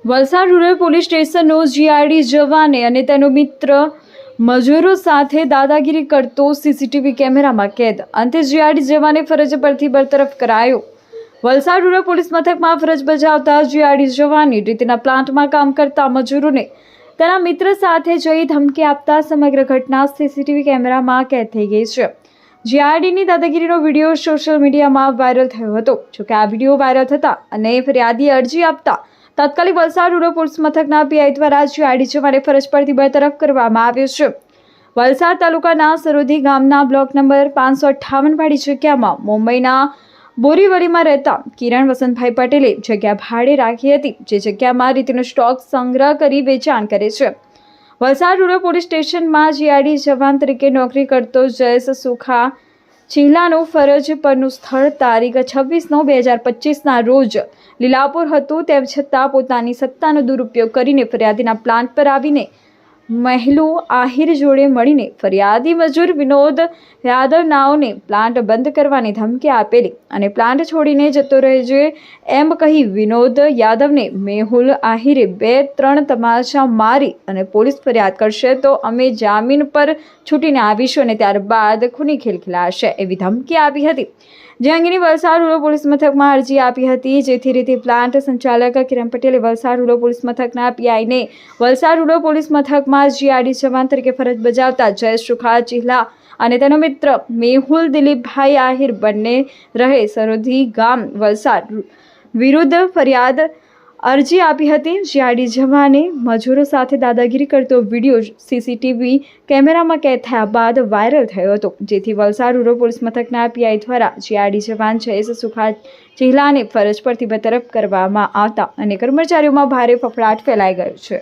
Valsad rural police સ્ટેશનનો GRD જવાને અને તેનો મિત્ર મજૂરો સાથે દાદાગીરી કરતો સીસીટીવી કેમેરામાં કેદ. અંતે જીઆરડી જવાને ફરજ પરથી બરતરફ કરાયો. વલસાડ રૂરલ પોલીસ મથકમાં ફરજ બજાવતા જીઆરડી જવાની રીતના પ્લાન્ટમાં કામ કરતા મજૂરોને તેના મિત્ર સાથે જઈ ધમકી આપતા સમગ્ર ઘટના સીસીટીવી કેમેરામાં કેદ થઈ ગઈ છે. જીઆરડીની દાદાગીરીનો વિડીયો સોશિયલ મીડિયામાં વાયરલ થયો હતો. જોકે આ વિડીયો વાયરલ થતા અને ફરિયાદીએ અરજી આપતા તાત્કાલિક વલસાડ રૂરલ પોલીસ મથકના પીઆઈ દ્વારા જીઆરડી જવાને ફરજ પરથી બરતરફ કરવામાં આવ્યો છે. વલસાડ તાલુકાના સરોધી ગામના બ્લોક નંબર 558 વાળી જગ્યામાં મુંબઈના બોરીવલીમાં રહેતા કિરણ વસંતભાઈ પટેલે જગ્યા ભાડે રાખી હતી, જે જગ્યામાં રીતનો સ્ટોક સંગ્રહ કરી વેચાણ કરે છે. વલસાડ રૂરલ પોલીસ સ્ટેશનમાં જીઆરડી જવાન તરીકે નોકરી કરતો જયેશ સુખા ચિહલાનું ફરજ પરનું સ્થળ તારીખ 26/9/2025ના રોજ લીલાપુર હતું. તેમ છતાં પોતાની સત્તાનો દુરુપયોગ કરીને ફરિયાદીના પ્લાન્ટ પર આવીને મહેલુ આહિર જોડે મળીને ફરિયાદી મજૂર વિનોદ યાદવ નાઓને પ્લાન્ટ બંધ કરવાની ધમકી આપેલી અને પ્લાન્ટ છોડીને જતો રહેજે એમ કહી વિનોદ યાદવને મેહુલ આહિરે 2-3 તમાચા મારી અને પોલીસ ફરિયાદ કરશે તો અમે જામીન પર છૂટીને આવીશું અને ત્યારબાદ ખૂની ખેલ ખેલાશે એવી ધમકી આપી હતી. જે અંગેની વલસાડ રૂરલ પોલીસ મથકમાં અરજી આપી હતી. જેથી રીતે પ્લાન્ટ સંચાલક કિરણ પટેલે વલસાડ રૂરલ પોલીસ મથકના પીઆઈને વલસાડ રૂરલ પોલીસ મથકમાં જીઆરડી જવાન તરીકે ફરજ બજાવતા જયેશ સુખા ચિહલા અને તેનો મિત્ર મેહુલ દિલીપભાઈ આહિર બંને રહે સરોધી ગામ વલસાડ વિરુદ્ધ ફરિયાદ અરજી આપી હતી. જીઆરડી જવાને મજૂરો સાથે દાદાગીરી કરતો વિડીયો સીસીટીવી કેમેરામાં કેદ થયા બાદ વાયરલ થયો હતો. જેથી વલસાડ રૂરલ પોલીસ મથકના પીઆઈ દ્વારા જીઆરડી જવાન જયેશ સુખા ચિહલાને ફરજ પરથી બરતરફ કરવામાં આવતા અને કર્મચારીઓમાં ભારે ફફડાટ ફેલાઈ ગયો છે.